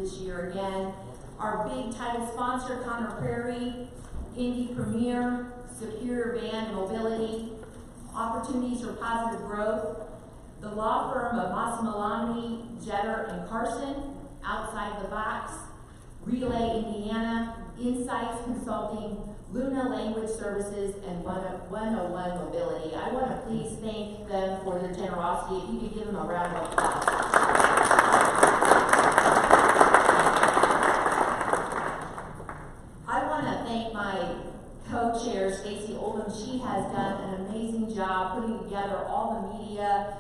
this year again. Our big title sponsor, Conner Prairie, Indy Premier, Superior Van Mobility, Opportunities for Positive Growth, the law firm of Malone, Jetter and Carson, Outside the Box, Relay Indiana, Insights Consulting, Luna Language Services, and 101 Mobility. I want to please thank them for their generosity. If you could give them a round of applause. I want to thank my co-chair, Stacy Oldham. She has done an amazing job putting together all the media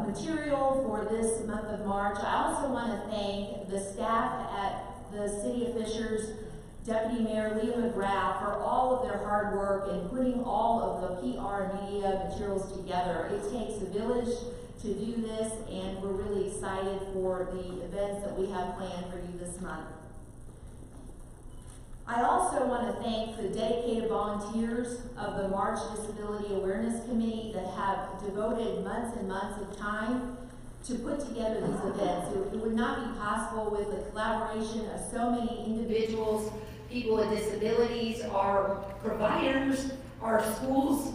material for this month of March. I also want to thank the staff at the City of Fishers, Deputy Mayor Leah McGrath, for all of their hard work in putting all of the PR and media materials together. It takes a village to do this, and we're really excited for the events that we have planned for you this month. I also want to thank the dedicated volunteers of the March Disability Awareness Committee that have devoted months and months of time to put together these events. It would not be possible with the collaboration of so many individuals, people with disabilities, our providers, our schools.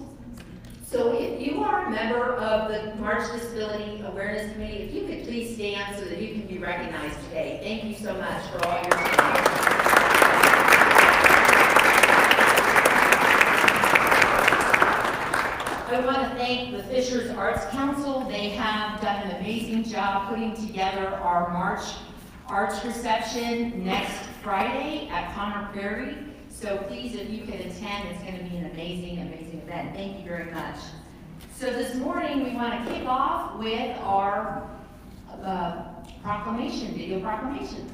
So if you are a member of the March Disability Awareness Committee, if you could please stand so that you can be recognized today. Thank you so much for all your time. I want to thank the Fishers Arts Council. They have done an amazing job putting together our March Arts Reception next Friday at Conner Prairie. So please, if you can attend, it's going to be an amazing, amazing event. Thank you very much. So this morning, we want to kick off with our proclamation, video proclamation.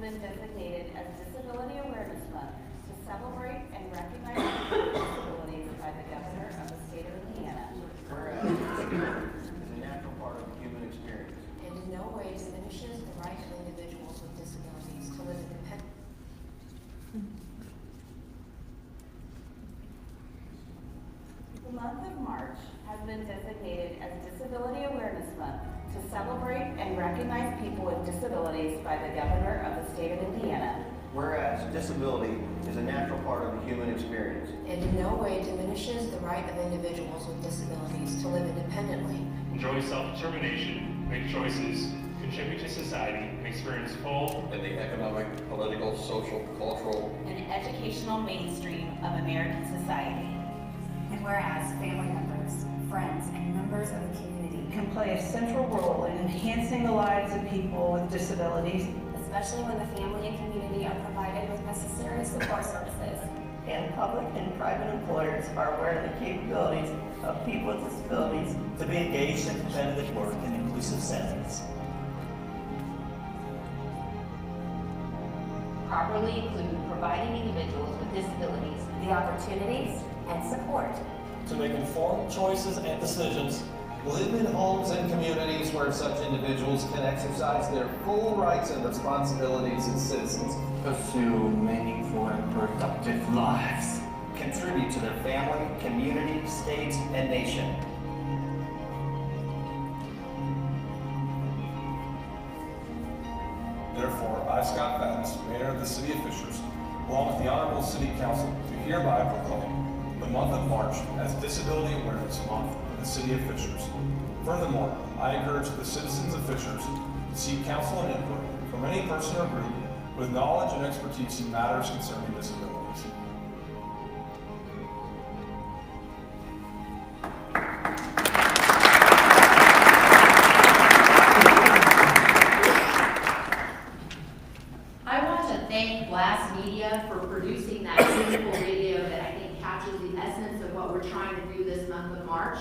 Designated as Disability Awareness Month to celebrate and recognize disabilities by the Governor of the State of Indiana. Whereas disability is a natural part of the human experience. And in no way diminishes the right of individuals with disabilities to live independently. The month of March has been designated as Disability Awareness Month to celebrate and recognize people with disabilities by the Governor of the State of Indiana. Whereas disability is a natural part of the human experience. And in no way diminishes the right of individuals with disabilities to live independently. Enjoy self-determination, make choices, contribute to society, and experience full in the economic, political, social, cultural, and educational mainstream of American society. And whereas family members, friends, and members of the community can play a central role in enhancing the lives of people with disabilities, especially when the family and community are provided with necessary support services. And public and private employers are aware of the capabilities of people with disabilities to be engaged in competitive work in inclusive settings. Properly include providing individuals with disabilities the opportunities and support to make informed choices and decisions, live in homes and communities where such individuals can exercise their full rights and responsibilities as citizens, pursue meaningful and productive lives, contribute to their family, community, state, and nation. Therefore, I, Scott Pattis, Mayor of the City of Fishers, along with the Honorable City Council, do hereby proclaim the month of March as Disability Awareness Month in the City of Fishers. Furthermore, I encourage the citizens of Fishers to seek counsel and input from any person or group with knowledge and expertise in matters concerning disabilities. For producing that beautiful video that I think captures the essence of what we're trying to do this month of March.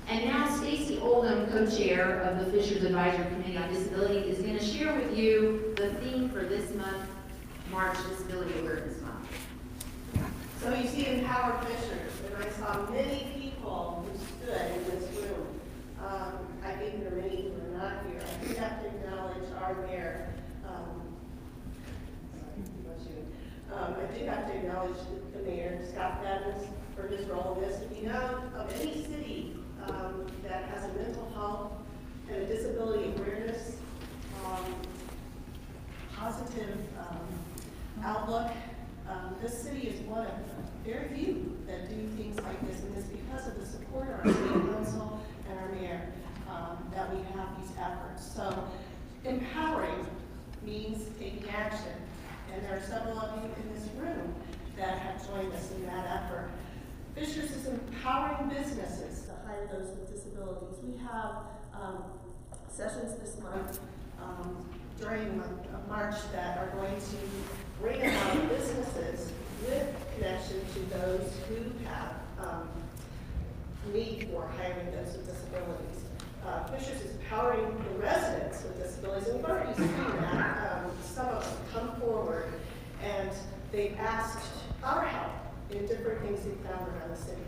And now Stacy Oldham, co-chair of the Fishers Advisory Committee on Disability, is going to share with you the theme for this March Disability Awareness Month. So you see Empowered Fishers, and I saw many people who stood in this room. I think there are many who are not here. I do have to acknowledge our mayor. I do have to acknowledge the mayor, Scott Evans, for his role in this. If you know of any city that has a mental health and a disability awareness positive outlook, this city is one of very few that do things like this, and it's because of the support of our city council and our mayor that we have these efforts. So empowering means taking action, and there are several of you in this room that have joined us in that effort. Fishers is empowering businesses to hire those with disabilities. We have sessions this month during the month of March that are going to bring about businesses with connection to those who have need for hiring those with disabilities. Fishers is empowering the residents with disabilities, and we've already seen that. Some of them come forward and they've asked our help in different things they've found around the city.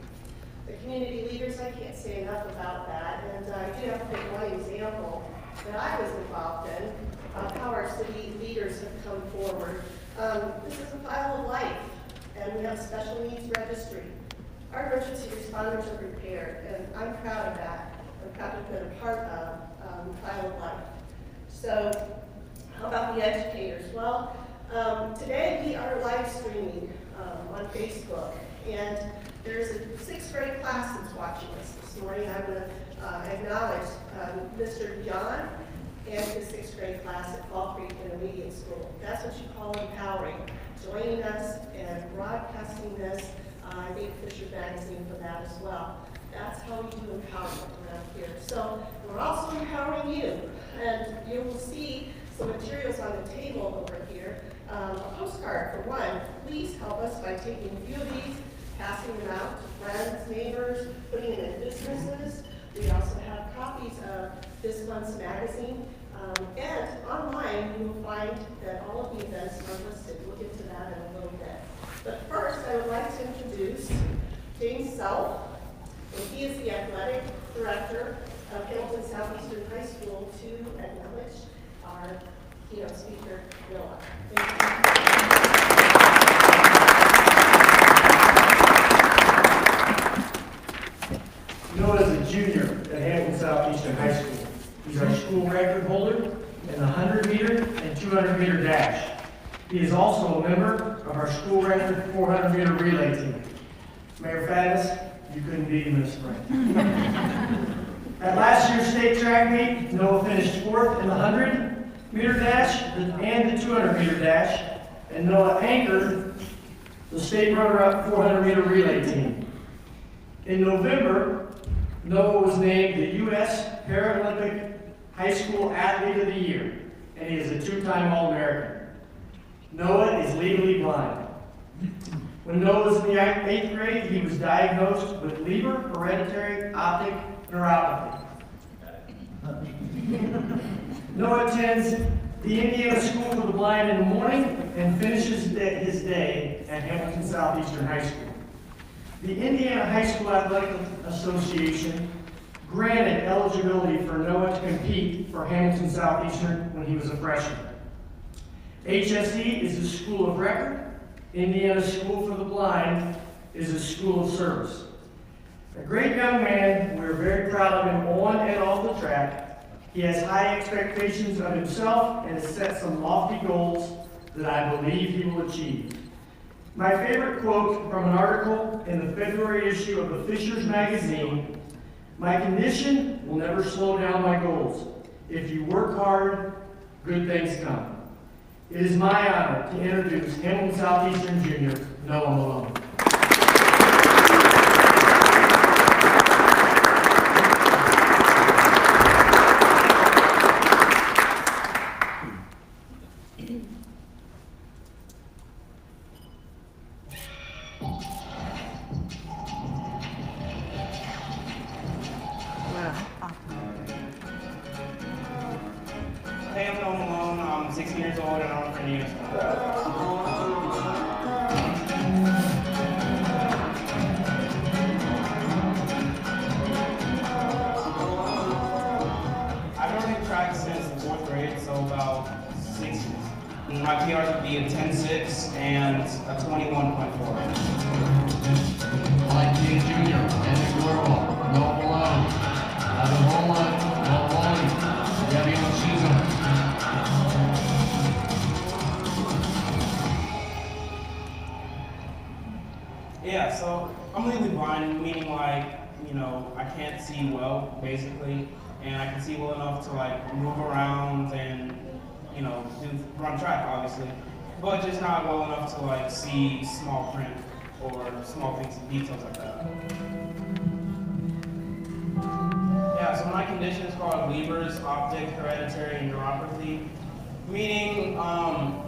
The community leaders, I can't say enough about that, and I do have to take one example that I was involved in of how our city leaders have come forward. This is a file of life, and we have a special needs registry. Our emergency responders are prepared, and I'm proud of that. I'm proud to have been a part of file of life. So, how about the educators? Well, today we are live streaming on Facebook, and there's a 6th grade class that's watching us this morning. I want to acknowledge Mr. John and his 6th grade class at Fall Creek Intermediate School. That's what you call empowering, joining us and broadcasting this. I think Fisher Magazine for that as well. That's how we do empowerment around here. So we're also empowering you, and you will see some materials on the table over here. A postcard for one. Please help us by taking a few of these, passing them out to friends, neighbors, putting them in businesses. We also have copies of this month's magazine. And online, you will find that all of the events are listed. We'll get to that in a little bit. But first, I would like to introduce James Self, and he is the athletic director of Hamilton Southeastern High School, to acknowledge our keynote speaker, Noah. Thank you. Noah is a junior at Hamilton Southeastern High School. He's our school record holder in the 100-meter and 200-meter dash. He is also a member of our school record 400-meter relay team. Mayor Faddis, you couldn't beat him this spring. At last year's state track meet, Noah finished 4th in the 100-meter dash and the 200-meter dash, and Noah anchored the state runner-up 400-meter relay team. In November, Noah was named the U.S. Paralympic High School Athlete of the Year, and he is a 2-time All-American. Noah is legally blind. When Noah was in the 8th grade, he was diagnosed with Leber hereditary optic neuropathy. Noah attends the Indiana School for the Blind in the morning and finishes his day at Hamilton Southeastern High School. The Indiana High School Athletic Association granted eligibility for Noah to compete for Hamilton Southeastern when he was a freshman. HSE is a school of record. Indiana School for the Blind is a school of service. A great young man, we're very proud of him on and off the track. He has high expectations of himself and has set some lofty goals that I believe he will achieve. My favorite quote from an article in the February issue of the Fishers magazine: "My condition will never slow down my goals. If you work hard, good things come." It is my honor to introduce Hamilton Southeastern Junior, Noah Malone. Hey, I'm Noah Malone. I'm 16 years old and I'm from Indiana. My PRs would be a 10.6 and a 21.4. Mike Dean Jr., Andy Normal, Noah Malone, Adam Holman, Malone, Debbie Ochizo. Yeah, so I'm legally blind, meaning like, you know, I can't see well, basically, and I can see well enough to like move around and, you know, run track, obviously, but just not well enough to like see small print or small things, details like that. Yeah, so my condition is called Leber's optic hereditary neuropathy, meaning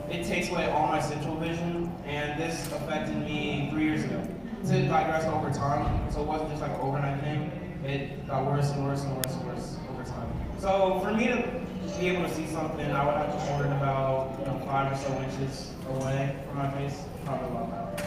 it takes away all my central vision, and this affected me 3 years ago. It digressed over time, so it wasn't just like an overnight thing. It got worse and worse and worse and worse over time. So for me to be able to see something, I would have to hold it about 5 or so inches away from my face, probably about that.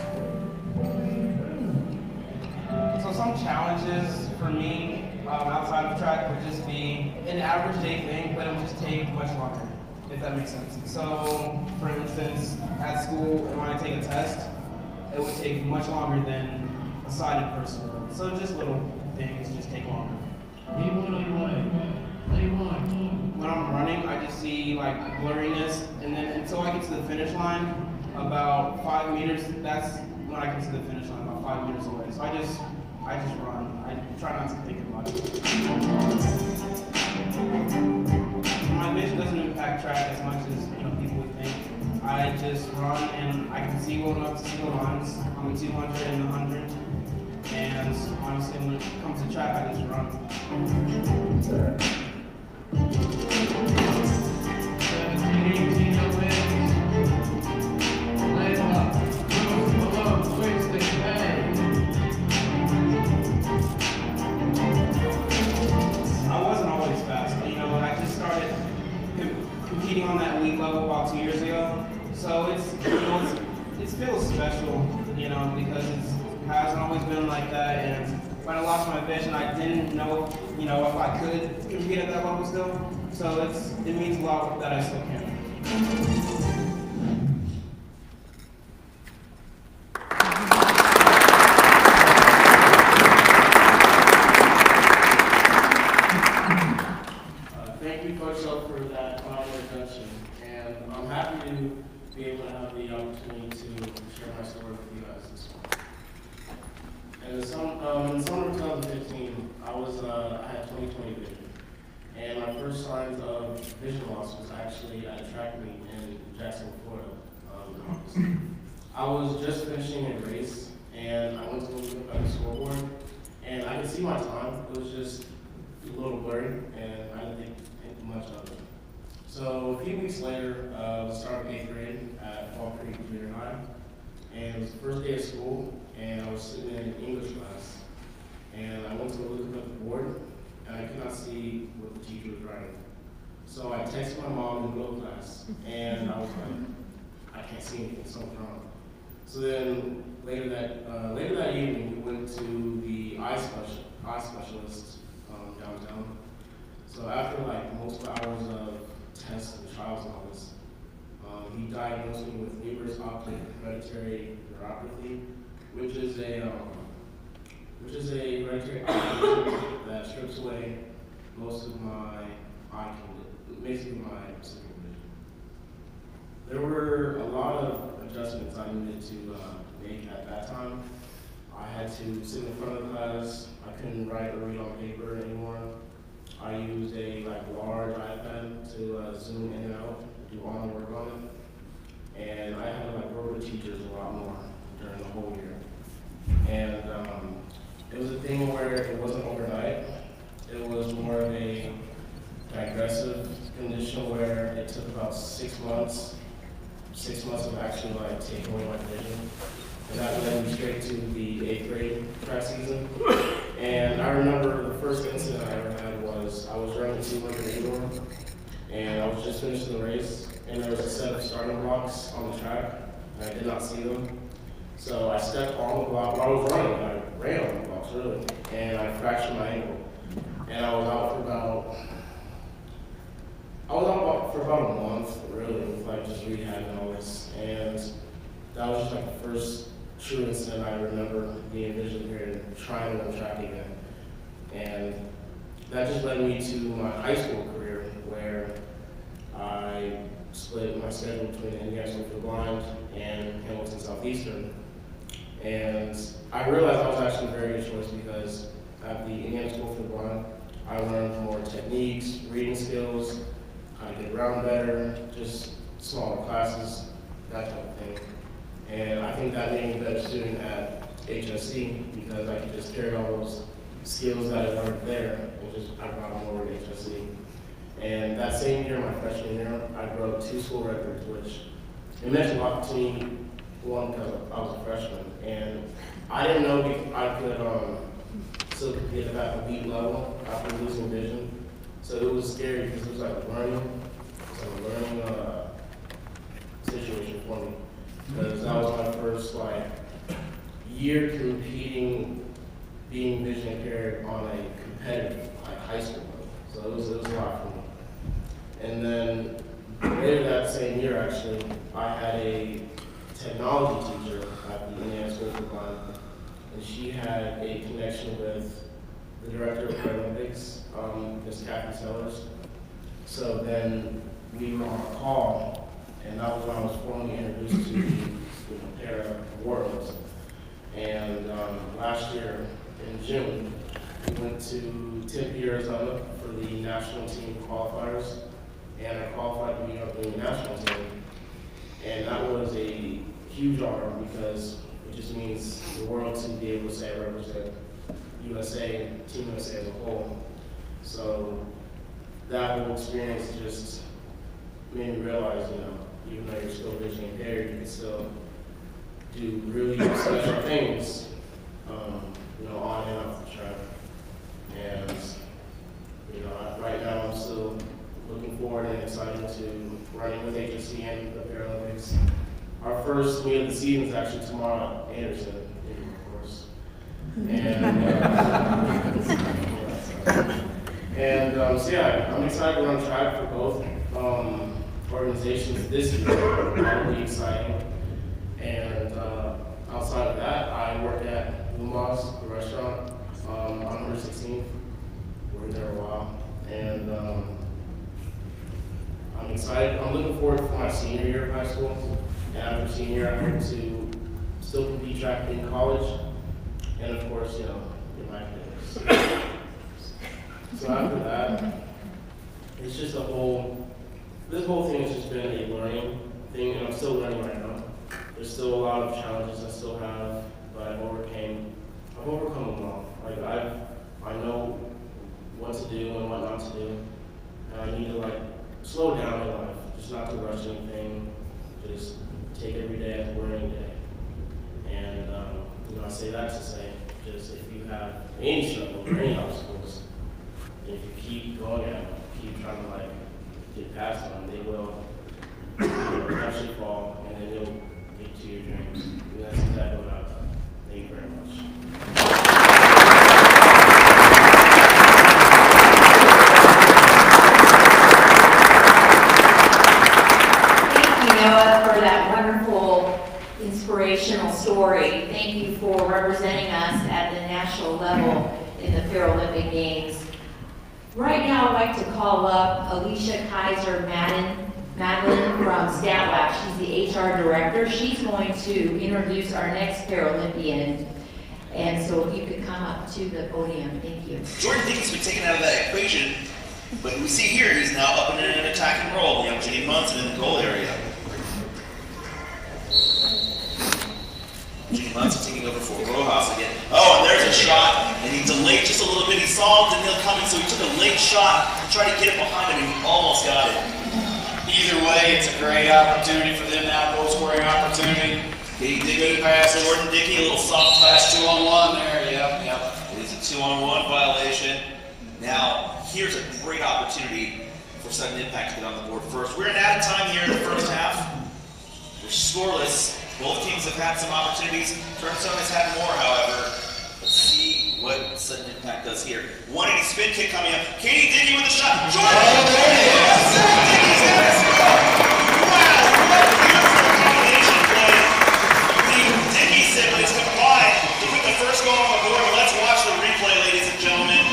So some challenges for me outside of track would just be an average day thing, but it would just take much longer, if that makes sense. So for instance, at school, when I take a test, it would take much longer than a sighted person would. So just little things just take longer. When I'm running, I just see like blurriness, and then until I get to the finish line, about 5 meters, that's when I get to the finish line, about 5 meters away. So I just run. I try not to think about it. My vision doesn't impact track as much as people would think. I just run and I can see well enough to see the lines on the 200 and the 100. And honestly, when it comes to track, I just run. I wasn't always fast. I just started competing on that elite level about 2 years ago. So it feels special, because it hasn't always been like that. And when I lost my vision, I didn't know, if I could compete at that level still. So it means a lot that I still can. Thank you, Coach Hill, for that final introduction. And I'm happy to be able to have the opportunity to share my story with you guys this morning. And in summer of 2015, I had 20/20 vision. And my first signs of vision loss was actually at a track meet in Jacksonville, Florida. I was just finishing a race, and I went to look at the scoreboard, and I could see my time. It was just a little blurry, and I didn't think much of it. So a few weeks later, the start of 8th grade at Fall Creek Junior High, and it was the first day of school, and I was sitting in English class, and I went to look at the board, and I could not see what the teacher was writing. So I texted my mom in the middle of class, and I was like, I can't see anything, something's wrong. So then later that evening, we went to the eye specialist downtown. So after multiple hours of tests and trials and all this, he diagnosed me with Leber's optic hereditary neuropathy, which is a hereditary eye condition that strips away most of my eye condition, basically my central vision. There were a lot of adjustments I needed to make at that time. I had to sit in front of the class. I couldn't write or read on paper anymore. I used a large iPad to zoom in and out, do all my work on it. And I had to work with teachers a lot more during the whole year. And it was a thing where it wasn't overnight. It was more of a digressive condition where it took about 6 months of actually taking away my vision. And that led me straight to the 8th grade track season. And I remember the first incident I ever had was I was running 200 indoor, and I was just finishing the race, and there was a set of starting blocks on the track, and I did not see them. So I stepped on the block while I was running, I ran on the blocks really, and I fractured my ankle. And I was out for about I was out for about a month, really, with like just rehab and all this, and that was just like the first true incident I remember being visually impaired and trying to run track again. And that just led me to my high school career, where I split my schedule between Indiana School for the Blind and Hamilton Southeastern. And I realized that was actually a very good choice because at the Indiana School for the Blind, I learned more techniques, reading skills, how to get around better, just smaller classes, that type of thing. And I think that made me a better student at HSC because I could just carry all those skills that I learned there and just I brought them over to HSC. And that same year, my freshman year, I broke 2 school records, which it meant a lot to me, one, because I was a freshman. And I didn't know I could still compete at that elite level after losing vision. So it was scary because it was like a learning situation for me. Because that was my first year competing, being vision impaired on a competitive high school level. So it was a lot for me. And then later that same year, actually, I had a technology teacher at the Indiana School for the Blind, and she had a connection with the director of Paralympics, Ms. Kathy Sellers. So then we were on a call, and that was when I was formally introduced to the para awards. And last year in June, we went to Tempe, Arizona for the national team qualifiers, and I qualified to be on the national team. And that was a huge honor because it just means the world to be able to say I represent USA, Team USA as a whole. So that whole experience just made me realize, even though you're still vision impaired, you can still do really special things, on and off the track. And, right now I'm still looking forward and excited to running with HSC and the Paralympics. Our first meet of the season is actually tomorrow at Anderson, of course. So yeah, I'm excited to run track for both organizations this year. That'll be exciting. And outside of that, I work at Lumos, the restaurant, on 116th. Worked there a while. And I'm excited. I'm looking forward for my senior year of high school. And after senior year, I hope to still compete track in college. And of course, get my academics. So after that, it's just this whole thing has just been a learning thing, and I'm still learning right now. There's still a lot of challenges I still have, but I've overcome them all. I know what to do and what not to do. And I need to slow down in life, just not to rush anything, just take every day as a learning day. And I say that to say, just if you have any struggle or any obstacles, if you keep going at it, keep trying to get past them, they will eventually fall, and then you'll get to your dreams. And that's exactly what I've done. Thank you very much. For that wonderful, inspirational story. Thank you for representing us at the national level in the Paralympic Games. Right now, I'd like to call up Alicia Kaiser Madeline from StatLab. She's the HR director. She's going to introduce our next Paralympian. And so if you could come up to the podium, thank you. Jordan Dickey's been taken out of that equation, but we see here he's now up in an attacking role. Jimmy Munson in the goal area. Jimmy Munson taking over for Rojas again. Oh, and there's a shot, and he delayed just a little bit. He saw Daniil coming, so he took a late shot to try to get it behind him, and he almost got it. Either way, it's a great opportunity for them now, goal scoring opportunity. Dickey pass, Jordan Dickey, a little soft touch. 2-on-1 there, yep. It is a 2-on-1 violation. Now, here's a great opportunity for sudden impact to get on the board first. We're in added time here in the first half. We're scoreless. Both teams have had some opportunities. Turnstone has had more, however. Let's see what sudden impact does here. 180 spin kick coming up. Katie Dickey with the shot. Jordan! Oh, there it is! Dickey's got it. Wow, what a beautiful combination play. The Dickey siblings combined to put the first goal on the board. Let's watch the replay, ladies and gentlemen.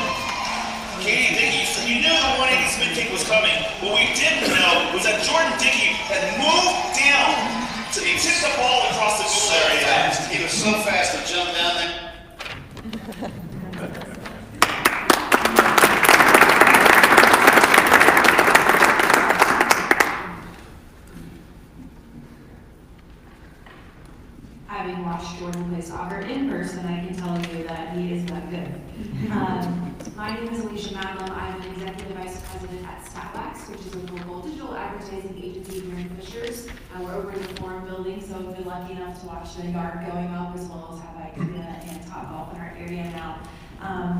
Katie Dickey, so you knew the 180 spin kick was coming. What we didn't know was that Jordan Dickey had moved down to tip the ball across the goal area. He was so fast to jump down there. Having watched Jordan play soccer in person, I can tell you that he is that good. My name is Alicia Malone. I'm an executive vice president at Statwax, which is a local digital advertising agency here in Fishers. We're over in the Forum building, so I've been lucky enough to watch the yard going up as well as have IKEA and Topgolf in our area now.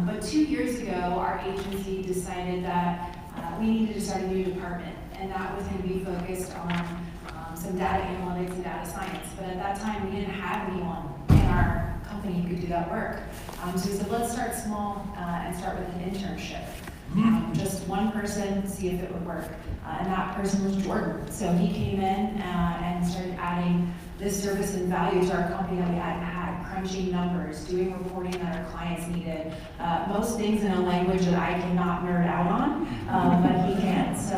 But 2 years ago, our agency decided that we needed to start a new department, and that was going to be focused on some data analytics and data science. But at that time, we didn't have anyone in our company who could do that work. So we said, let's start small and start with an internship. Just one person, see if it would work. And that person was Jordan. So he came in and started adding this service and value to our company that we hadn't had, crunching numbers, doing reporting that our clients needed, most things in a language that I cannot nerd out on, but he can. So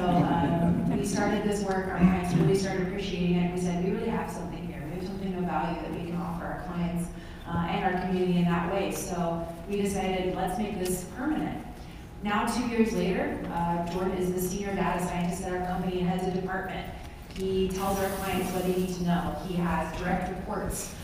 we started this work, our clients really started appreciating it. We said, we really have something here. We have something of value that we can offer our clients and our community in that way. So we decided, let's make this permanent. Now, 2 years later, Jordan is the senior data scientist at our company and heads a department. He tells our clients what they need to know. He has direct reports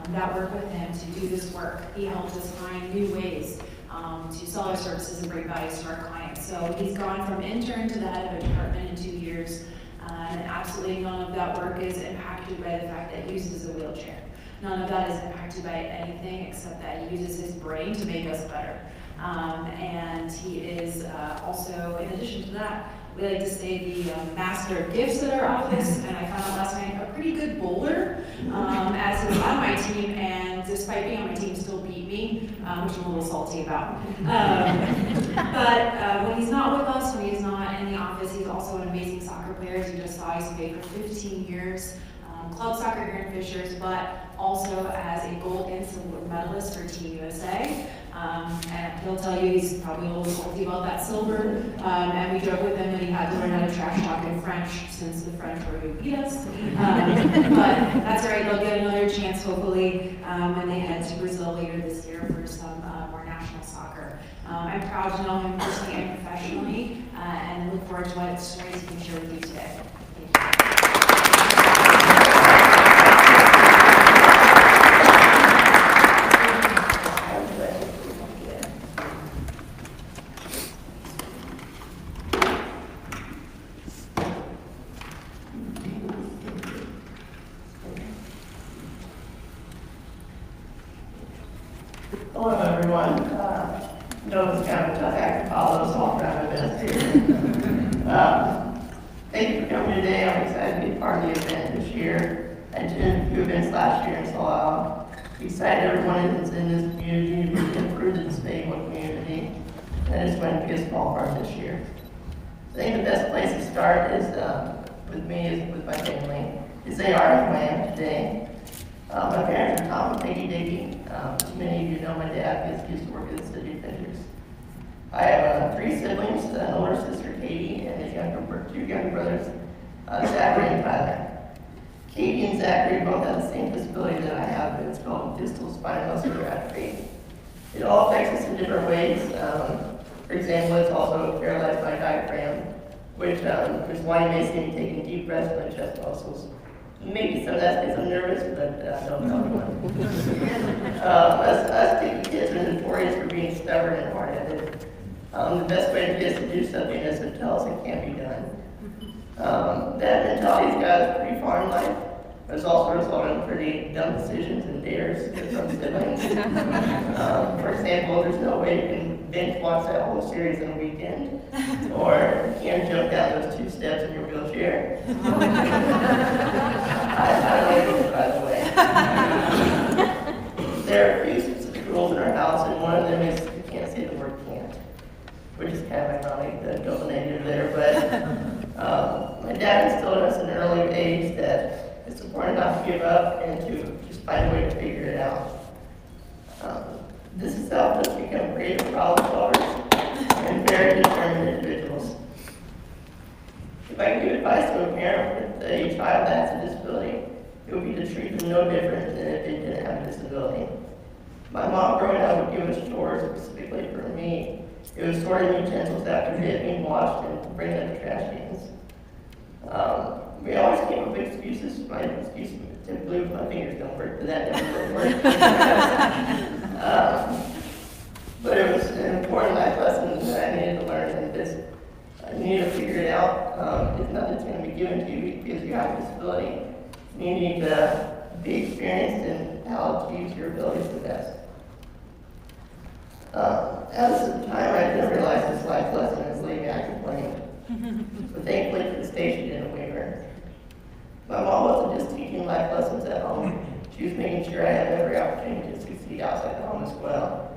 that work with him to do this work. He helps us find new ways to sell our services and bring value to our clients. So he's gone from intern to the head of a department in 2 years, and absolutely none of that work is impacted by the fact that he uses a wheelchair. None of that is impacted by anything except that he uses his brain to make us better. And he is also, in addition to that, we like to say the master of gifts at our office, and I found out last night a pretty good bowler, as he was on my team, and despite being on my team, still beat me, which I'm a little salty about. But when he's not with us, when he's not in the office, he's also an amazing soccer player. As you just saw, he's played for 15 years. Club soccer here in Fishers, but also as a gold and silver medalist for Team USA. And he'll tell you he's probably a little salty about that silver. And we joke with him that he had to learn how to trash talk in French since the French were who beat us. But that's all right, they'll get another chance hopefully when they head to Brazil later this year for some more national soccer. I'm proud to know him personally and professionally, and look forward to what stories he can share with you today. Hello, everyone. No, it's kind of a tough act to follow, so I'll try my best here. Thank you for coming today. I'm excited to be part of the event this year. I attended a few events last year and saw how excited everyone is in this community to improve the sustainable community. And it's going to be a small part this year. I think the best place to start is with me, is with my family, is they are who I am today. My parents are Tom and Peggy Dickey. Many of you know my dad used to work at the City of Fishers. I have 3 siblings, an older sister, Katie, and his two younger brothers, Zachary and Tyler. Katie and Zachary both have the same disability that I have, but it's called distal spinal muscular atrophy. It all affects us in different ways. For example, it's also paralyzed by diaphragm, which is why you may see me taking deep breaths with my chest muscles. Maybe some of that's because I'm nervous, but don't tell anyone. Us Dickey kids are notorious for being stubborn and hard-headed. The best way to get us to do something is to tell us it can't be done. That mentality's got us pretty far in life, but it's also resulted in pretty dumb decisions and dares from siblings. For example, there's no way you can binge watch that whole series in a weekend, or you can't jump down those 2 steps in your wheelchair. I don't know, by the way. There are a few specific rules in our house, and one of them is kind of ironic, the double negative there, but my dad instilled in us at an early age that it's important not to give up and to just find a way to figure it out. This has helped us become creative problem solvers and very determined individuals. If I could give advice to a parent with a child that has a disability, it would be to treat them no different than if they didn't have a disability. My mom growing up would give us chores, specifically for me. It was sorting utensils after they had been washed and bringing up the trash cans. We always came up with excuses. My excuse typically my fingers don't work, but that never really worked. But it was an important life lesson that I needed to learn, and this I needed to figure it out. If nothing's going to be given to you because you have a disability, you need to be experienced in how to use your abilities the best. As of the time, I didn't realize this life lesson is leaving active playing. But thankfully for the station didn't waver. My mom wasn't just teaching life lessons at home, she was making sure I had every opportunity to succeed outside the home as well.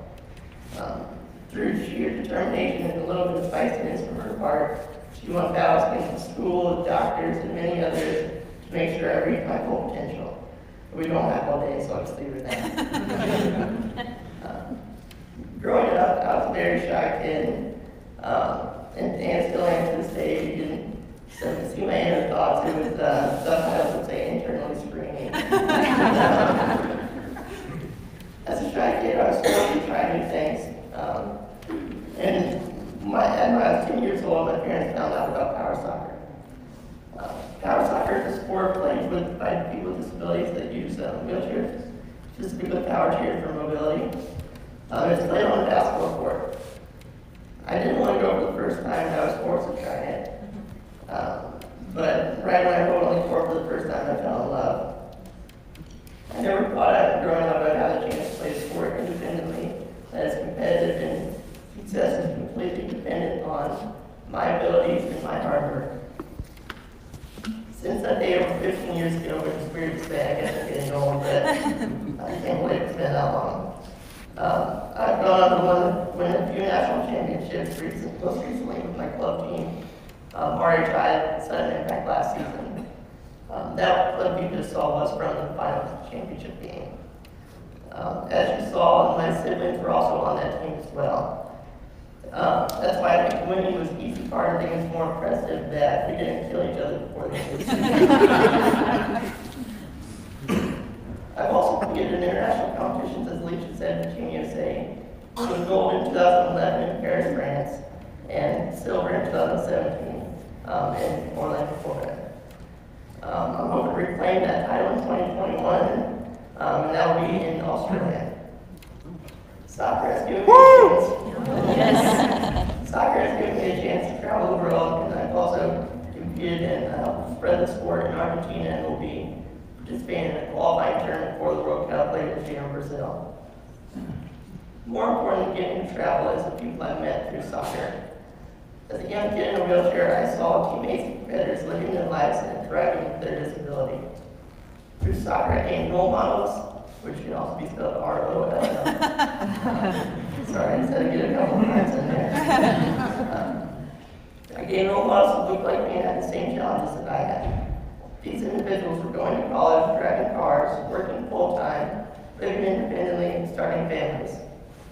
Through sheer determination and a little bit of feistiness from her part, she won battles against the school, doctors, and many others to make sure I reached my full potential. We don't have all day, so I'll just leave it at that. Growing up, I was a very shy kid, and still am to this day. You didn't see my inner thoughts. It was subtitles would say internally screaming. As a shy kid, I was supposed to try new things. And when I was 10 years old, my parents found out about power soccer. Power soccer is a sport played by people with disabilities that use wheelchairs, specifically power chairs for mobility. It's played on a basketball court. I didn't want to go for the first time, and I was forced to try it. But right when I rolled on the court for the first time, I fell in love. I never thought growing up I'd have a chance to play sport independently, that is competitive and success is completely dependent on my abilities and my hard work. Since that day over 15 years ago, which is weird to say, I guess I'm getting old, but I can't believe it's been that long. I've gone on to win a few national championships most recently with my club team. RHI set an impact last season. That club you just saw was from the final championship game. As you saw, my siblings were also on that team as well. That's why I think winning was the easy part. I think it's more impressive that we didn't kill each other before the season. I've also competed in international competitions, as Alicia said, for Team USA. With gold in 2011 in Paris, France, and silver in 2017 in Orlando, Florida. I'm hoping to reclaim that title in 2021, and that will be in Australia. Soccer has given me a chance. Soccer has given me a chance to travel the world, and I've also competed and spread the sport in Argentina, and will be participating in a qualifying tournament for the World Cup later this year in Brazil. More important than getting to travel is the people I met through soccer. As a young kid in a wheelchair, I saw teammates and competitors living their lives and thriving with their disability. Through soccer, I gained role models, which can also be spelled R-O-L. Sorry, I said I get a couple of times in there. I gained role models who looked like me and had the same challenges that I had. These individuals were going to college, driving cars, working full-time, living independently, and starting families.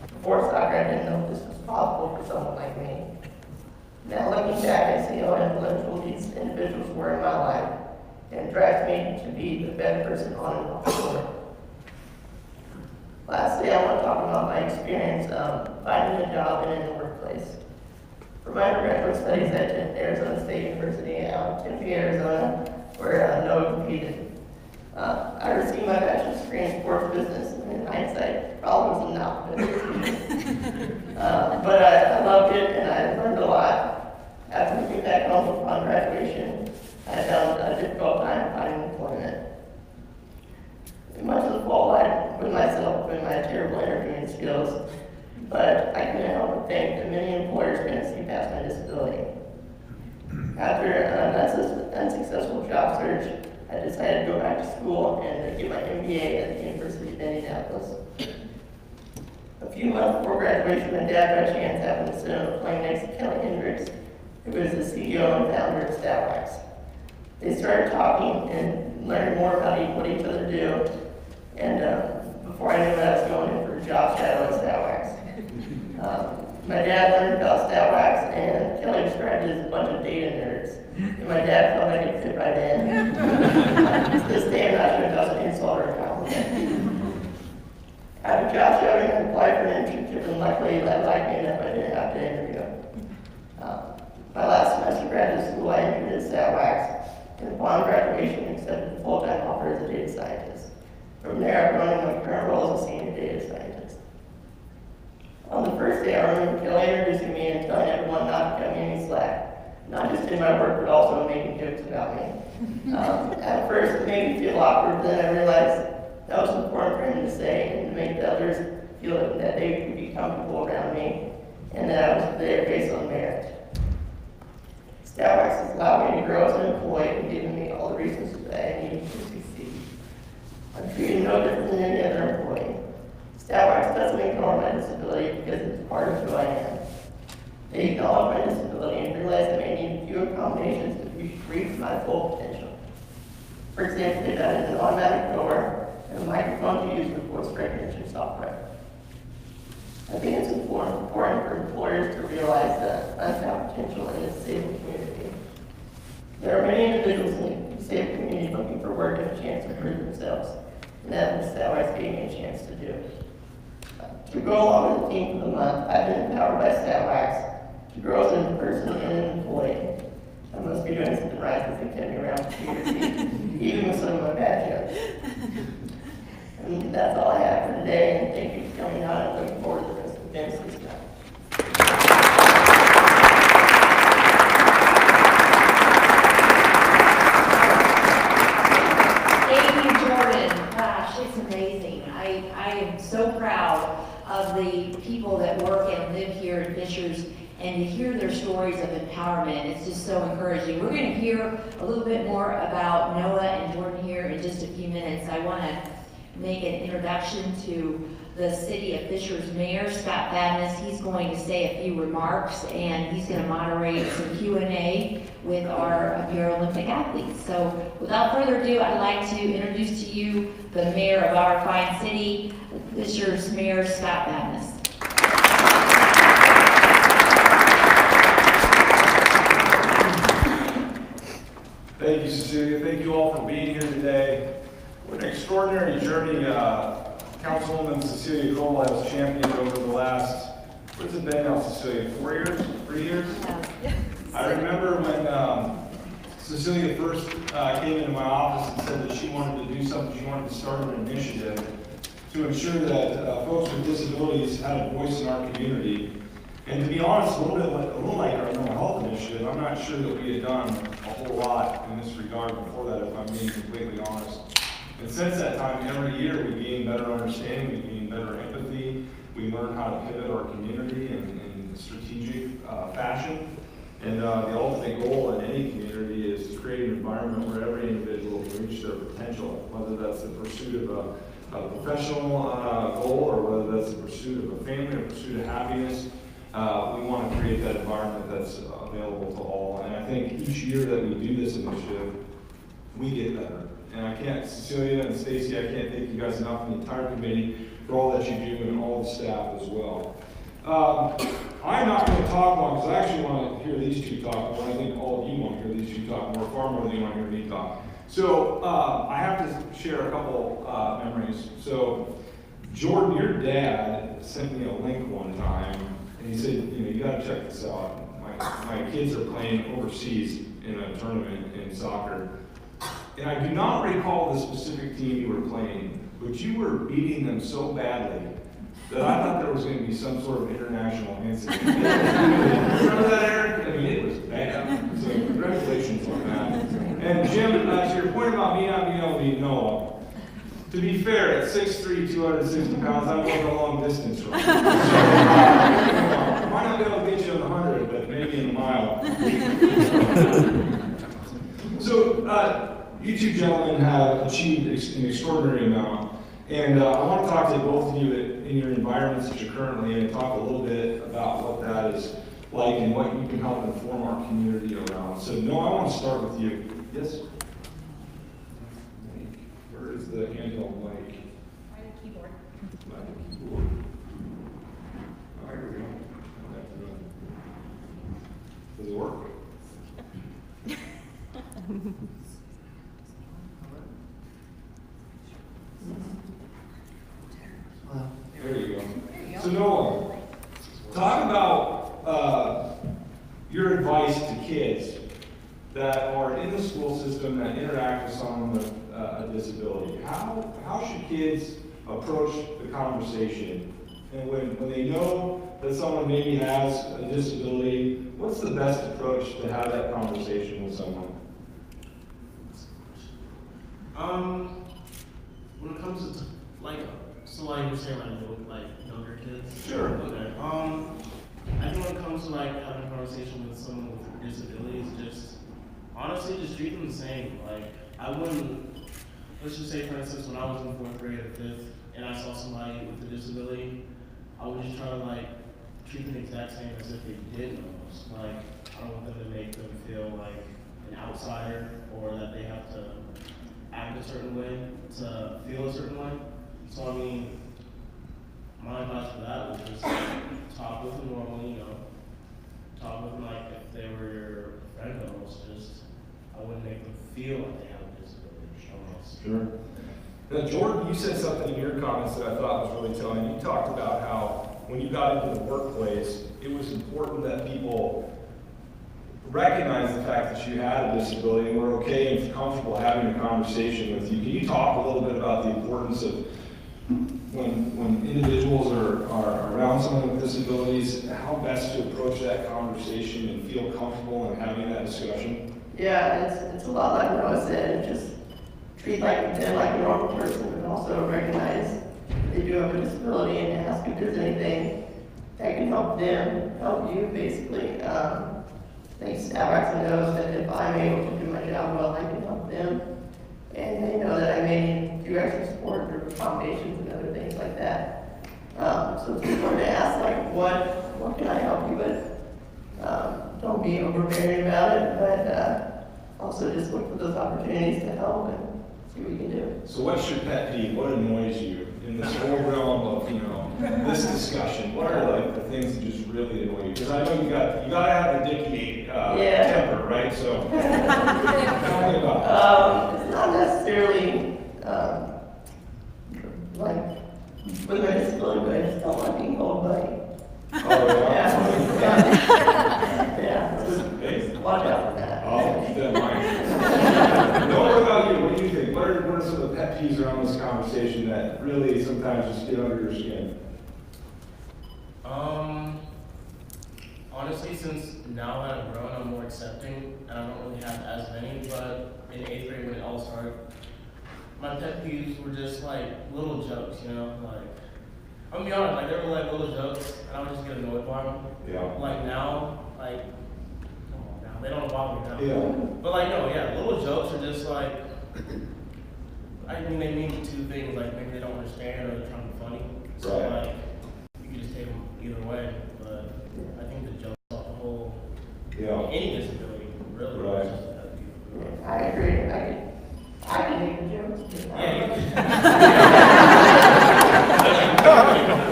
Before soccer, I didn't know if this was possible for someone like me. Now looking back, I see how influential these individuals were in my life, and it drives me to be the better person on and off the court. Lastly, I want to talk about my experience finding a job and in the workplace. For my undergraduate studies, I attended Arizona State University out in Tempe, Arizona, where Noah competed. I received my bachelor's degree in sports business, and in hindsight, probably was not business. But I loved it, and I learned a lot. After moving back home upon graduation, I found a difficult time finding employment. In much of the fall, I put myself in my terrible interviewing skills, but I couldn't help but think that many employers couldn't see past my disability. After an unsuccessful job search, I decided to go back to school and get my MBA at the University of Indianapolis. A few few months before graduation, my dad by chance happened to sit on a plane next to Kelly Hendricks, who was the CEO and founder of Statwax. They started talking and learning more about what each other do, and before I knew it, I was going in for a job shadow at Statwax. My dad learned about Statwax, and Kelly described it as a bunch of data nerds. And my dad felt like it fit right in. To this day, I'm not sure if that was an insult or a compliment. After job shadowing, I applied for an internship, and luckily that liked me enough I didn't have to interview. My last semester of graduate school, I entered at Statwax, and upon graduation, accepted a full-time offer as a data scientist. From there, I've grown into my current role as a senior data scientist. On the first day, I remember Kelly introducing me and telling everyone not to cut me any slack, not just in my work, but also making jokes about me. At first, it made me feel awkward, then I realized that was important for him to say and to make the others feel that they could be comfortable around me and that I was there based on merit. Statwax has allowed me to grow as an employee and given me all the resources that I needed to succeed. I'm treated no different than any other employee. Statwax doesn't ignore my disability because it's part of who I am. They acknowledge my disability and realize that I need a few accommodations to be free from my full potential. For example, they've added an automatic door and a microphone to use with voice recognition software. I think it's important for employers to realize that untapped potential in a disabled community. There are many individuals in the disabled community looking for work and a chance to prove themselves, and that was Statwax gave me a chance to do. To go along with the theme for the month, I've been empowered by Statwax to grow as a person and an employee. I must be doing something right because they kept me around for 2 years, even with some of my bad jokes. And that's all I have for today, and thank you for coming out and looking forward to the rest of the events this time. Thank you, Jordan. Gosh, it's amazing. I am so proud of the people that work and live here in Fishers, and to hear their stories of empowerment. It's just so encouraging. We're going to hear a little bit more about Noah and Jordan here in just a few minutes. I want to make an introduction to the City of Fishers Mayor, Scott Badness. He's going to say a few remarks, and he's going to moderate some Q&A with our Paralympic athletes. So without further ado, I'd like to introduce to you the mayor of our fine city, Fishers Mayor Scott Badness. Thank you, Cecilia. Thank you all for being here today. What an extraordinary journey Councilwoman Cecilia Cole has championed over the last, what's it been now, Cecilia, 4 years, 3 years? Yeah. I remember when Cecilia first came into my office and said that she wanted to do something, she wanted to start an initiative to ensure that folks with disabilities had a voice in our community. And to be honest, a little like our mental health initiative, I'm not sure that we had done a whole lot in this regard before that, if I'm being completely honest. And since that time, every year we gain better understanding, we gain better empathy, we learn how to pivot our community in strategic fashion. And the ultimate goal in any community is to create an environment where every individual can reach their potential, whether that's the pursuit of a professional goal or whether that's the pursuit of a family or pursuit of happiness. We want to create that environment that's available to all. And I think each year that we do this initiative, we get better. And I can't, Cecilia and Stacy, I can't thank you guys enough and the entire committee for all that you do and all the staff as well. I'm not going to talk long because I actually want to hear these two talk more. I think all of you want to hear these two talk more, far more than you want to hear me talk. So I have to share a couple memories. So Jordan, your dad sent me a link one time and he said, you got to check this out. My kids are playing overseas in a tournament in soccer. And I do not recall the specific team you were playing, but you were beating them so badly that I thought there was going to be some sort of international incident. Remember that, Eric? I mean, it was bad. So congratulations on that. And Jim, to your point about me not being able to beat Noah, to be fair, at 6'3", 260 pounds, I'm going a long distance from you. So, I might not be able to get you on the 100, but maybe in a mile. So, you two gentlemen have achieved an extraordinary amount. And I want to talk to both of you in your environments that you're currently in and talk a little bit about what that is like and what you can help inform our community around. So Noah, I want to start with you. Yes? Where is the handheld mic? By the keyboard. By the keyboard. Oh, here we go. Does it work? There you go. So Noah, talk about your advice to kids that are in the school system that interact with someone with a disability. How should kids approach the conversation? And when they know that someone maybe has a disability, what's the best approach to have that conversation with someone? When it comes to like you're saying like younger kids. Sure. Okay. I think when it comes to like having a conversation with someone with disabilities, just honestly just treat them the same. Like I wouldn't. Let's just say, for instance, when I was in 4th grade or 5th, and I saw somebody with a disability, I would just try to like treat them the exact same as if they did almost. Like I don't want them to make them feel like an outsider or that they have to act a certain way to feel a certain way. So I mean, my advice for that was just talk with them normally, talk with them like if they were your friend almost. Just I wouldn't make them feel like they have a disability almost. Sure. Now, Jordan, you said something in your comments that I thought was really telling. You talked about how when you got into the workplace, it was important that people recognize the fact that you had a disability and were okay and comfortable having a conversation with you. Can you talk a little bit about the importance of when individuals are around someone with disabilities, how best to approach that conversation and feel comfortable in having that discussion? Yeah, it's a lot like Noah said, just treat them like a normal person, and also recognize they do have a disability and ask if there's anything that can help them, help you, basically. I think staff actually knows that if I'm able to do my job well, I can help them. And they know that I may need extra support or accommodations and other things like that. So it's important to ask, like, what can I help you with? Don't be overbearing about it, but also just look for those opportunities to help and see what we can do. So what's your pet peeve? What annoys you in this whole realm of, this discussion? What are like the things that just really annoy you? Because I know you gotta have the Dickey temper, right? So tell me about it's not necessarily like with my disability, but I just don't like being called buddy. Oh, Yeah. Just watch out for that. Oh, keep that in mind. What about you? What do you think? What are some of the pet peeves around this conversation that really sometimes just get under your skin? Honestly, since now that I've grown, I'm more accepting, and I don't really have as many, but in 8th grade when it all started, my pet peeves were just like little jokes, like, I'm gonna be honest, like, they were like little jokes, and I would just get annoyed by them. Yeah. Like now, like, come on now, they don't bother me now. Yeah. But like, no, yeah, little jokes are just like, I mean, they mean 2 things, like maybe they don't understand or they're trying to be funny. So like, you can just take them either way, but I think the jokes off the whole, any disability, really. Right. Just a pet peeve. I agree. I can make the jokes.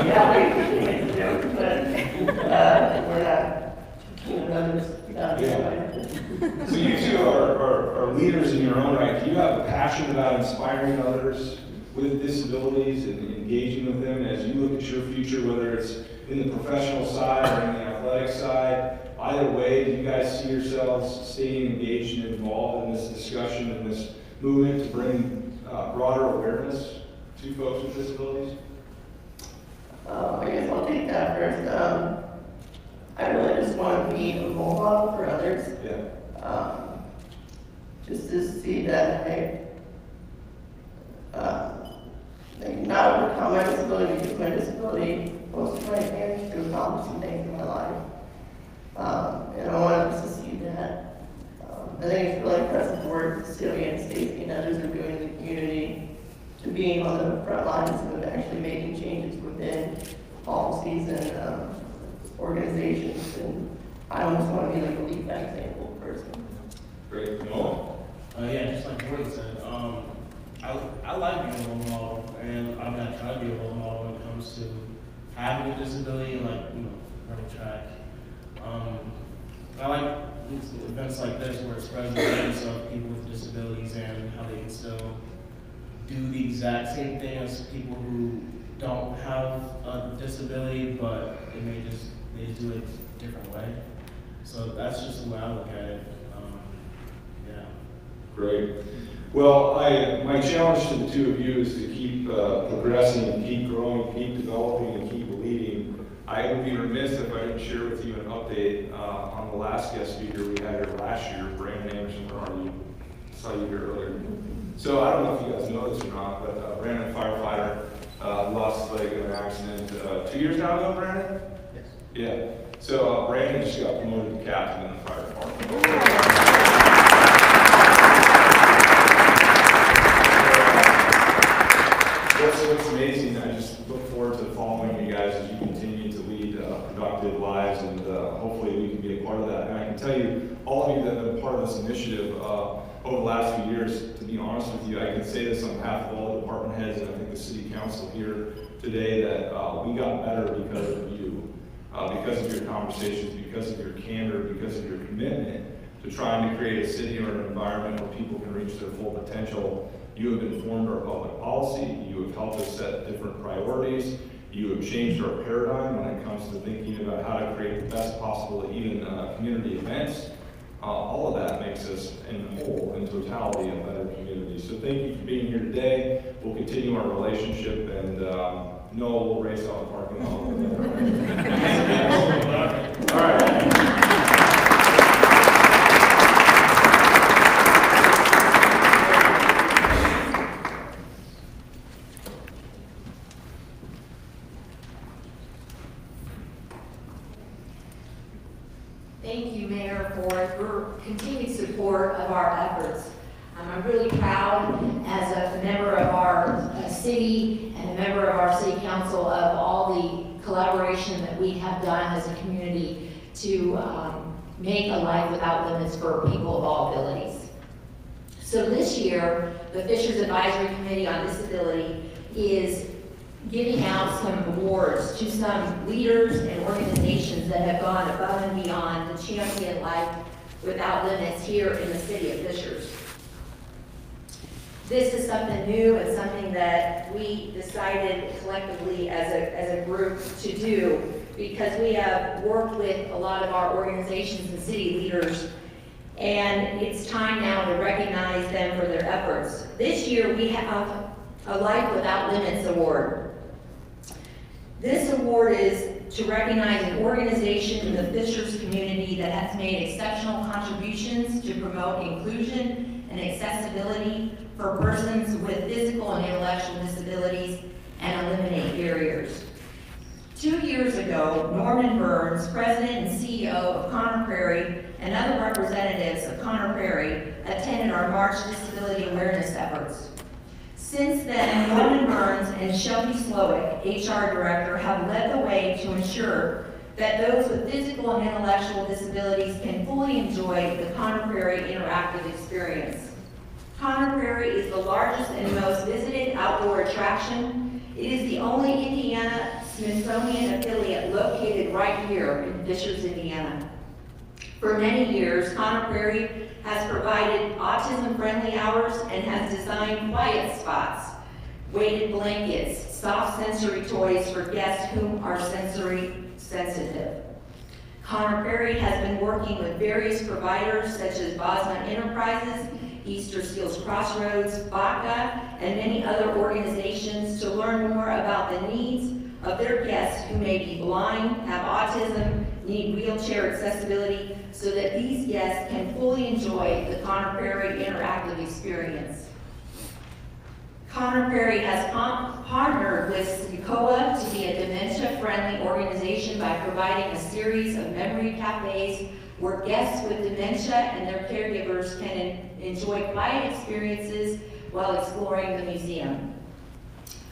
Yeah, we can make the jokes, but we're not others. So you two are leaders in your own right. Do you have a passion about inspiring others with disabilities and engaging with them as you look at your future, whether it's in the professional side or in the athletic side? Either way, do you guys see yourselves staying engaged and involved in this discussion and this movement to bring broader awareness to folks with disabilities? I guess I'll take that first. I really just want to be a role model for others. Yeah. Just to see that I not overcome my disability because my disability most of my parents to accomplish some things in my life. And I want us to see that. I think it's really impressive work Sylvia and Stacy and others are doing in the community to be being on the front lines and actually making changes within policies and organizations. And I almost want to be like a lead by example person. Great. Malone? Yeah, just like Jordan said, I like being a role model, and I'm gonna try to be a role model when it comes to having a disability, like, you know, running track. I like events like this where it spreads awareness of people with disabilities and how they can still do the exact same thing as people who don't have a disability, but they do it a different way. So that's just the way I look at it. Yeah. Great. Well, my challenge to the two of you is to keep progressing and keep growing, keep developing, and keep leading. I would be remiss if I didn't share with you an update on the last guest speaker we had here last year, Brandon Anderson. Saw you here earlier. So I don't know if you guys know this or not, but Brandon, firefighter, lost his leg in an accident 2 years now ago, Brandon? Yes. Yeah. So Brandon just got promoted to captain in the fire department. What's amazing, I just look forward to following you guys as you continue to lead productive lives, and hopefully we can be a part of that. And I can tell you, all of you that have been part of this initiative over the last few years, to be honest with you, I can say this on behalf of all the department heads and I think the city council here today, that we got better because of you, because of your conversations, because of your candor, because of your commitment to trying to create a city or an environment where people can reach their full potential. You have informed our public policy. You have helped us set different priorities. You have changed our paradigm when it comes to thinking about how to create the best possible, even community events. All of that makes us, in whole, in totality, a better community. So thank you for being here today. We'll continue our relationship, and Noah will race out the parking lot. All right. Thank you, Mayor, for your continued support of our efforts. I'm really proud as a member of our city and a member of our city council of all the collaboration that we have done as a community to make a life without limits for people of all abilities. So this year, the Fishers Advisory Committee on Disability is giving out some awards to some leaders and organizations that have gone above and beyond to champion life without limits here in the city of Fishers. This is something new and something that we decided collectively as a group to do, because we have worked with a lot of our organizations and city leaders, and it's time now to recognize them for their efforts. This year we have a Life Without Limits Award. This award is to recognize an organization in the Fishers community that has made exceptional contributions to promote inclusion and accessibility for persons with physical and intellectual disabilities and eliminate barriers. 2 years ago, Norman Burns, President and CEO of Conner Prairie, and other representatives of Conner Prairie attended our March Disability Awareness efforts. Since then, Norman Burns and Shelby Slowick, HR Director, have led the way to ensure that those with physical and intellectual disabilities can fully enjoy the Conner Prairie interactive experience. Conner Prairie is the largest and most visited outdoor attraction. It is the only Indiana Smithsonian affiliate located right here in Fishers, Indiana. For many years, Conner Prairie has provided autism-friendly hours and has designed quiet spots, weighted blankets, soft sensory toys for guests whom are sensory sensitive. Conner Prairie has been working with various providers such as Bosma Enterprises, Easter Seals Crossroads, BACA, and many other organizations to learn more about the needs of their guests who may be blind, have autism, need wheelchair accessibility, so that these guests can fully enjoy the Conner Prairie interactive experience. Conner Prairie has partnered with SECOA to be a dementia-friendly organization by providing a series of memory cafes where guests with dementia and their caregivers can enjoy quiet experiences while exploring the museum.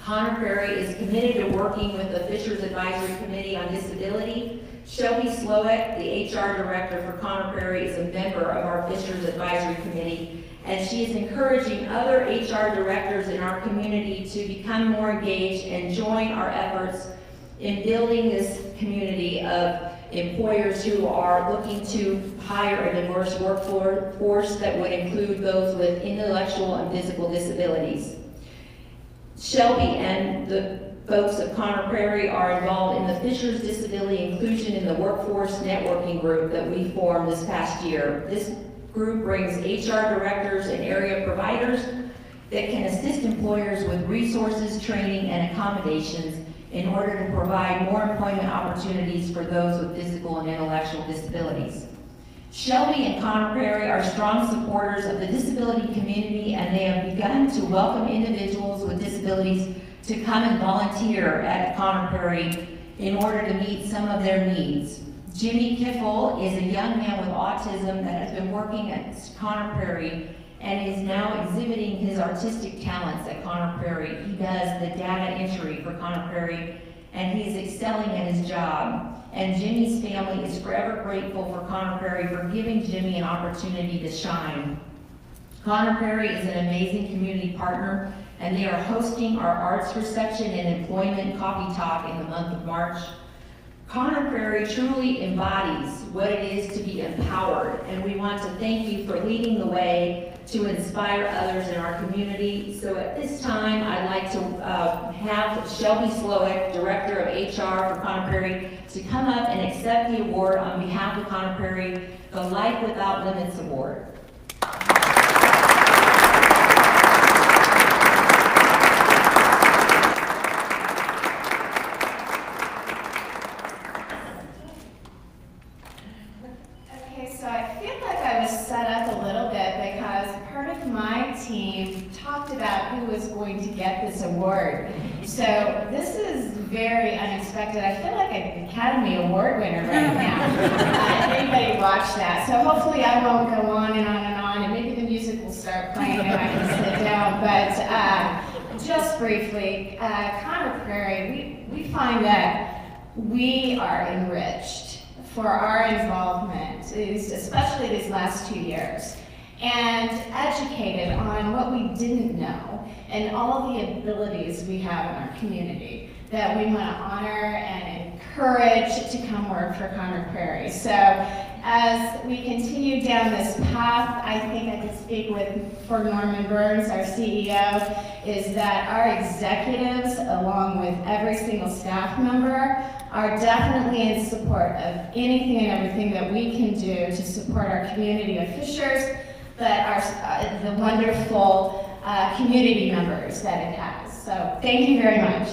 Connor Prairie is committed to working with the Fishers Advisory Committee on Disability. Shelby Slowick, the HR Director for Connor Prairie, is a member of our Fishers Advisory Committee, and she is encouraging other HR directors in our community to become more engaged and join our efforts in building this community of employers who are looking to hire a diverse workforce that would include those with intellectual and physical disabilities. Shelby and the folks of Connor Prairie are involved in the Fishers Disability Inclusion in the Workforce Networking Group that we formed this past year. This group brings HR directors and area providers that can assist employers with resources, training, and accommodations in order to provide more employment opportunities for those with physical and intellectual disabilities. Shelby and Connor Prairie are strong supporters of the disability community, and they have begun to welcome individuals with disabilities to come and volunteer at Connor Prairie in order to meet some of their needs. Jimmy Kiffle is a young man with autism that has been working at Connor Prairie and is now exhibiting his artistic talents at Connor Prairie. He does the data entry for Connor Prairie, and he's excelling at his job. And Jimmy's family is forever grateful for Connor Prairie for giving Jimmy an opportunity to shine. Connor Prairie is an amazing community partner, and they are hosting our arts reception and employment coffee talk in the month of March. Connor Prairie truly embodies what it is to be empowered, and we want to thank you for leading the way to inspire others in our community. So at this time, I'd like to have Shelby Slowick, Director of HR for Connor Prairie, to come up and accept the award on behalf of Connor Prairie, the Life Without Limits Award. Going to get this award. So this is very unexpected. I feel like an Academy Award winner right now. If anybody watched that. So hopefully I won't go on and on and on, and maybe the music will start playing and I can sit down. But just briefly, Connor Prairie, we find that we are enriched for our involvement, especially these last 2 years, and educated on what we didn't know and all the abilities we have in our community that we want to honor and encourage to come work for Connor Prairie. So as we continue down this path, I think I can speak for Norman Burns, our CEO, is that our executives, along with every single staff member, are definitely in support of anything and everything that we can do to support our community of Fishers, but the wonderful community members that it has. So thank you very much.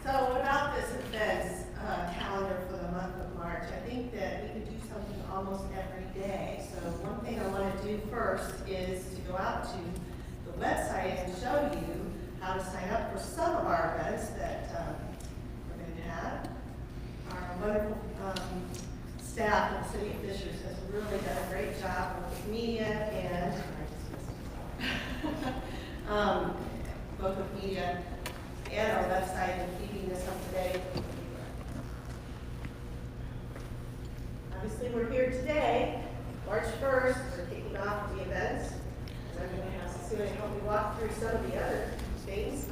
So about this events calendar for the month of March, I think that we could do something almost every day. So one thing I want to do first is to go out to the website and show you how to sign up for some of our events that we're going to have. Our wonderful staff in the City of Fishers has really done a great job with media and both with media and our website and keeping this up to date. Obviously, we're here today, March 1st, we're kicking off the events. And I'm going to have Cecilia help me walk through some of the other things.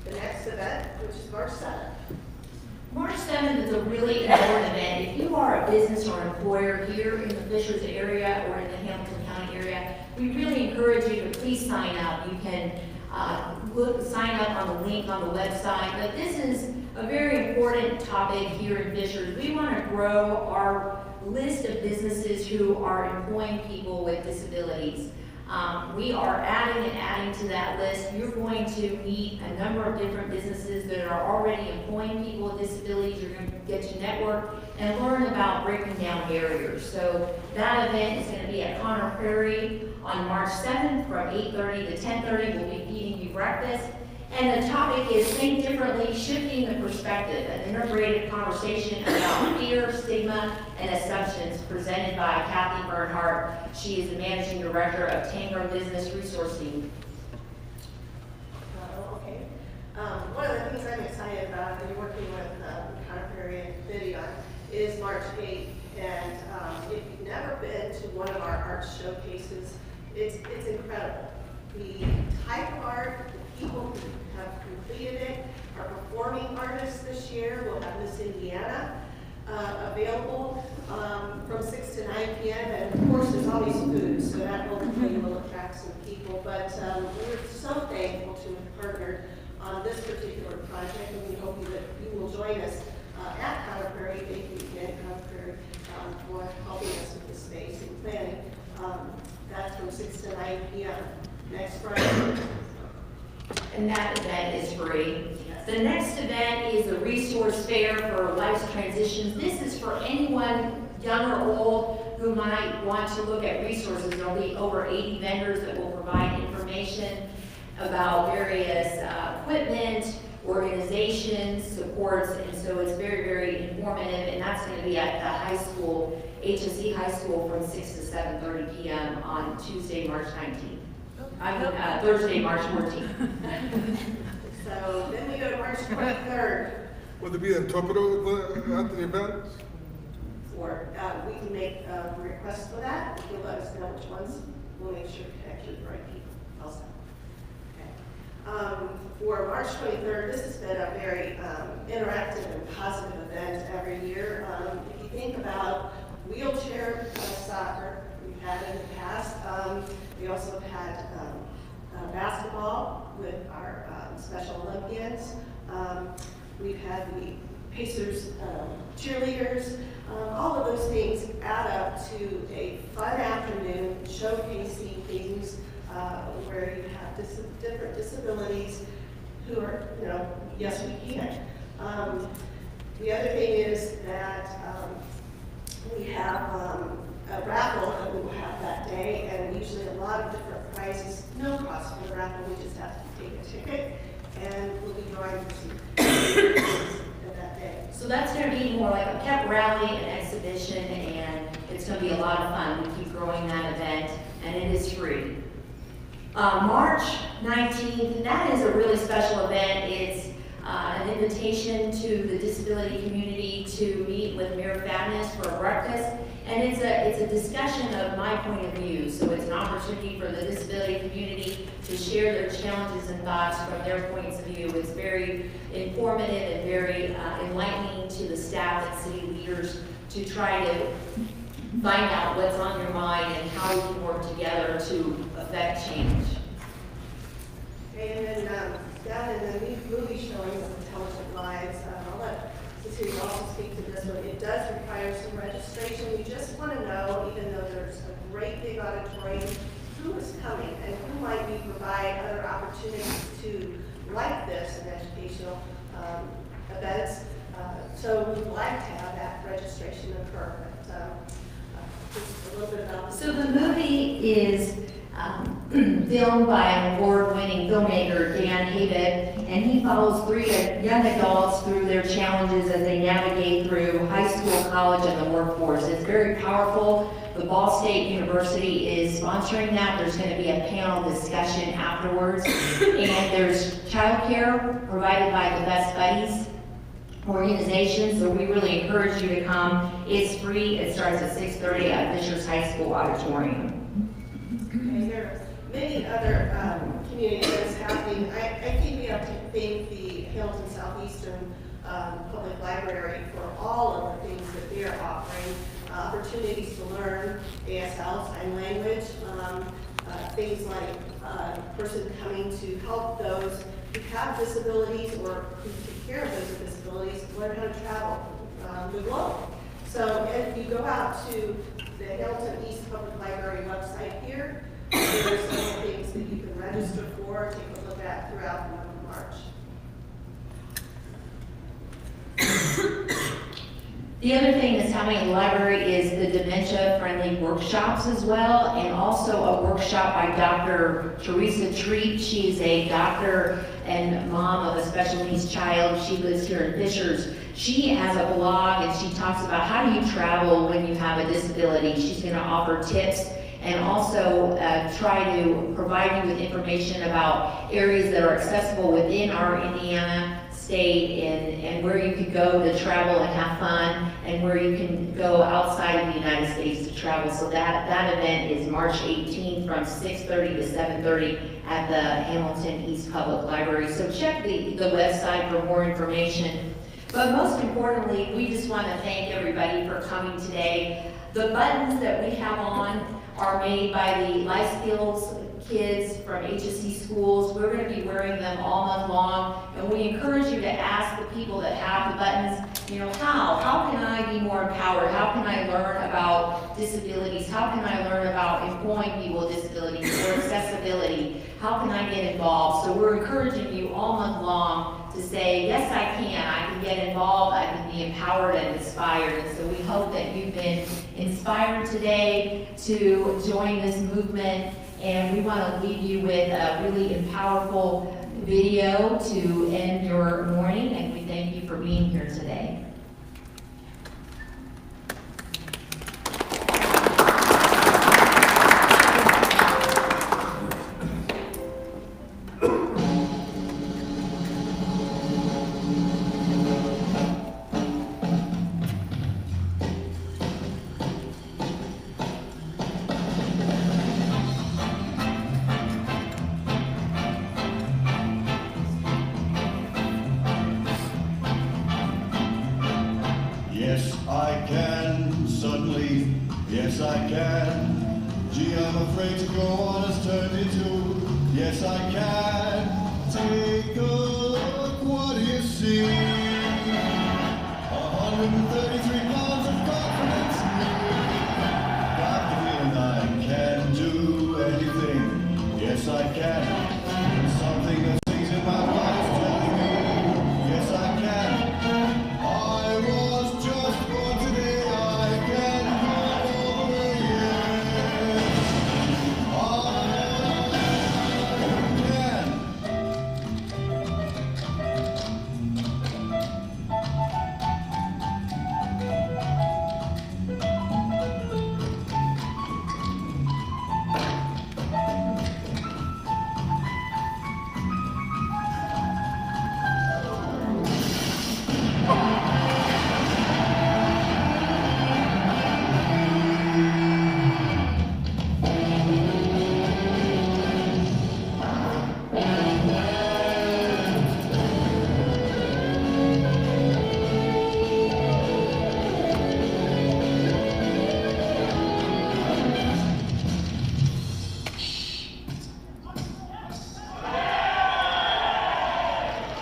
The next event, which is March 7th. March 7th is a really important event. If you are a business or employer here in the Fishers area or in the Hamilton County area, we really encourage you to please sign up. You can sign up on the link on the website. But this is a very important topic here in Fishers. We want to grow our list of businesses who are employing people with disabilities. We are adding to that list. You're going to meet a number of different businesses that are already employing people with disabilities. You're going to get to network and learn about breaking down barriers. So that event is going to be at Connor Prairie on March 7th from 8:30 to 10:30. We'll be feeding you breakfast. And the topic is Think Differently, Shifting the Perspective, an integrated conversation about fear, stigma, and assumptions presented by Kathy Bernhardt. She is the Managing Director of Tanger Business Resourcing. Okay. One of the things I'm excited about and working with Conner and Biddy on is March 8th. And if you've never been to one of our art showcases, it's incredible. The type of art, the people who have completed it, are performing artists this year. We'll have Miss Indiana available from 6 to 9 p.m. And of course, there's always food, so that hopefully will attract some people. But we're so thankful to have partnered on this particular project, and we hope that you will join us at Conner Prairie. Thank you again, Conner Prairie, for helping us with the space and planning. That's from 6 to 9 p.m. next Friday. And that event is free. The next event is a resource fair for life's transitions. This is for anyone, young or old, who might want to look at resources. There will be over 80 vendors that will provide information about various equipment, organizations, supports, and so it's very, very informative, and that's going to be at the high school, HSE High School, from 6 to 7:30 p.m. on Tuesday, March 19th. Thursday, March 14th. So then we go to March 23rd. Will there be a torpedo at the event? Or we can make a request for that. If you'll let us know which ones, we'll make sure to connect you with the right people also. Okay. For March 23rd, this has been a very interactive and positive event every year. If you think about wheelchair soccer, we've had in the past. We also have had basketball with our Special Olympians. We've had the Pacers cheerleaders. All of those things add up to a fun afternoon showcasing things where you have different disabilities who are, yes, we can. The other thing is that we have a raffle that we will have that day, and usually a lot of different prizes. No cost for the raffle, we just have to take a ticket, and we'll be drawing for some that day. So that's going to be more like a pep rally, an exhibition, and it's going to be a lot of fun. We keep growing that event, and it is free. March 19th, that is a really special event. It's an invitation to the disability community to meet with Mayor Fadness for a breakfast, and it's a discussion of my point of view. So it's an opportunity for the disability community to share their challenges and thoughts from their points of view. It's very informative and very enlightening to the staff and city leaders to try to find out what's on your mind and how we can work together to affect change. And then down in the movie showing of Intelligent Lives, I'll let Cecilia also speak to this one. It does require some registration. We just want to know, even though there's a great big auditorium, who is coming and who might we provide other opportunities to, like this, in educational events. So we'd like to have that registration occur. Just a little bit about So the movie is filmed by an award-winning filmmaker, Dan Habib, and he follows 3 young adults through their challenges as they navigate through high school, college, and the workforce. It's very powerful. The Ball State University is sponsoring that. There's going to be a panel discussion afterwards, and there's childcare provided by the Best Buddies organization, so we really encourage you to come. It's free. It starts at 6:30 at Fishers High School auditorium. Okay, there are many other community events happening. I think we have to thank the Hamilton Southeastern Public Library for all of the things that they're offering. Opportunities to learn ASL, sign language, things like a person coming to help those who have disabilities or who take care of those with disabilities learn how to travel the globe. So if you go out to the Hamilton East Public Library website here, there are several things that you can register for, take a look at throughout the month of March. The other thing that's happening in the library is the dementia-friendly workshops as well, and also a workshop by Dr. Teresa Treat. She's a doctor and mom of a special needs child. She lives here in Fishers. She has a blog and she talks about how do you travel when you have a disability. She's going to offer tips and also try to provide you with information about areas that are accessible within our Indiana state and where you could go to travel and have fun and where you can go outside of the United States to travel. So that event is March 18th from 6:30 to 7:30 at the Hamilton East Public Library. So check the website for more information. But most importantly, we just want to thank everybody for coming today. The buttons that we have on are made by the life skills kids from HSC schools. We're going to be wearing them all month long, and we encourage you to ask the people that have the buttons, you know, how can I be more empowered? How can I learn about disabilities? How can I learn about employing people with disabilities or accessibility? How can I get involved? So we're encouraging you all month long to say, yes, I can get involved, I can be empowered and inspired. And so we hope that you've been inspired today to join this movement. And we want to leave you with a really powerful video to end your morning, and we thank you for being here today. Yes, I can, suddenly, yes, I can. Gee, I'm afraid to go on as turned into, yes, I can. Take a look, what do you see? 133 pounds of confidence in me. Got the feeling I can do anything, yes, I can. Something that sings in my mind is telling me, yes, I can. I was just born today, I can go all the way, yes. I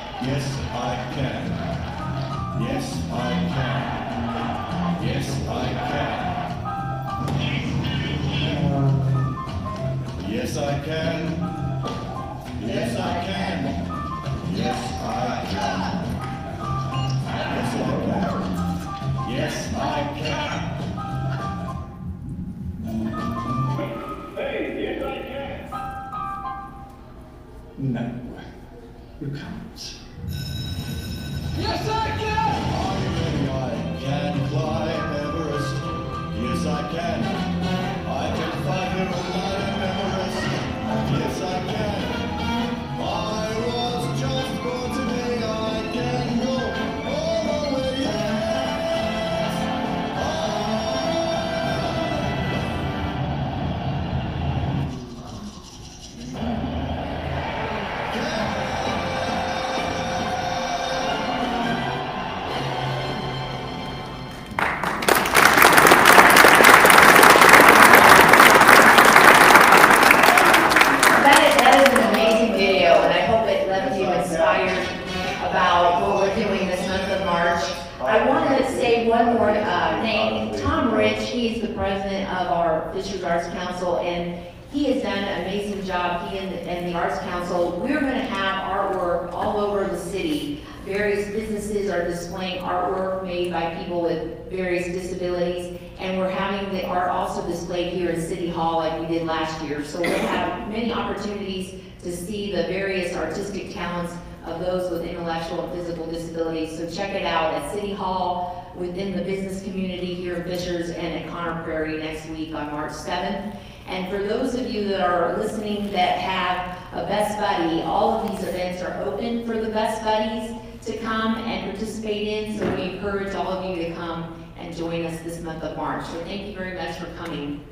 can. Yes, I can. Yes, I can. Yes, I can. Yes, I can. Yes, I can. Yes, I can. Yes, I can. Yes, I can. Hey, yes, I can. No, you can't. Yes, I can! Are you ready? I can climb Everest. Yes, I can. I can find your Mount Everest. Yes, I can. I was just born today. I can go all the way. Yes, That is an amazing video, and I hope it left you inspired about what we're doing this month of March. I want to say one more thing. Tom Rich, he's the president of our Fishers Arts Council, and he has done an amazing job, he and the Arts Council. We're going to have artwork all over the city Various businesses are displaying artwork made by people with various disabilities, and we're having the art also displayed here in City Hall like we did last year. So we'll have many opportunities to see the various artistic talents of those with intellectual and physical disabilities. So check it out at City Hall, within the business community here in Fishers, and at Conner Prairie next week on March 7th. And for those of you that are listening that have a Best Buddy, all of these events are open for the Best Buddies to come and participate in, so we encourage all of you to come and join us this month of March. So thank you very much for coming.